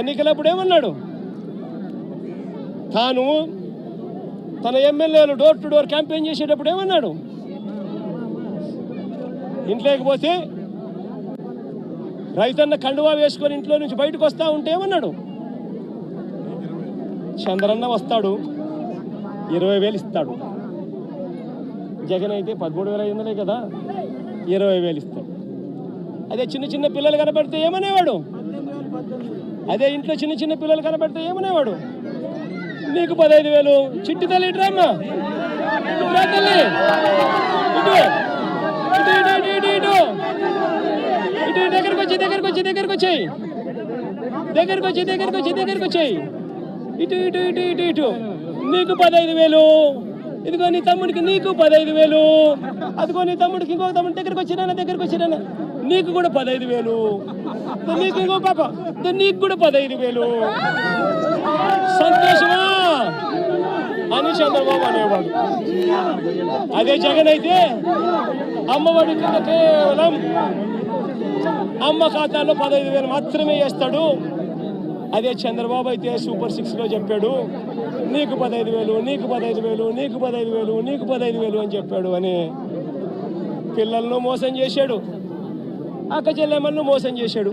ఎన్నికలప్పుడు ఏమన్నాడు? తాను తన ఎమ్మెల్యేలు డోర్ టు డోర్ క్యాంపెయిన్ చేసేటప్పుడు ఏమన్నాడు? ఇంట్లోకి పోతే రైతన్న కండువా వేసుకొని ఇంట్లో నుంచి బయటకు వస్తా ఉంటే ఏమన్నాడు? చంద్రన్న వస్తాడు 20,000 ఇస్తాడు. జగన్ అయితే 13,500 కదా, 20,000 ఇస్తాడు. అదే చిన్న చిన్న పిల్లలు కనబడితే ఏమనేవాడు? అదే ఇంట్లో చిన్న చిన్న పిల్లలు కనబడితే ఏమనేవాడు? నీకు 15,000. చిట్టి తల్లి ఇట్రామ్మా, ఇట్రా తల్లి, ఇటు ఇటు ఇటు ఇటు ఇటు ఇటు దగ్గరకు వచ్చి దగ్గరకు వచ్చి దగ్గరకు వచ్చాయి దగ్గరకు వచ్చి దగ్గరకు వచ్చి దగ్గరకు వచ్చాయి ఇటు ఇటు ఇటు ఇటు ఇటు నీకు 15,000. ఇదిగో నీ తమ్ముడికి నీకు 15,000. అదిగో నీ తమ్ముడికి ఇంకొక తమ్ముడి దగ్గరకు వచ్చినా నీకు కూడా 15,000. నీకు ఇంకో పాప నీకు కూడా 15,000. సంతోషమా అని చంద్రబాబు అనేవాడు. అదే జగన్ అయితే అమ్మఒడి కింద కేవలం అమ్మ ఖాతాలో 15,000 మాత్రమే వేస్తాడు. అదే చంద్రబాబు అయితే సూపర్ 6లో చెప్పాడు నీకు 15,000, నీకు 15,000, నీకు 15,000, నీకు 15,000 అని చెప్పాడు. అని పిల్లలను మోసం చేశాడు, అక్క చెల్లెమ్మలను మోసం చేశాడు.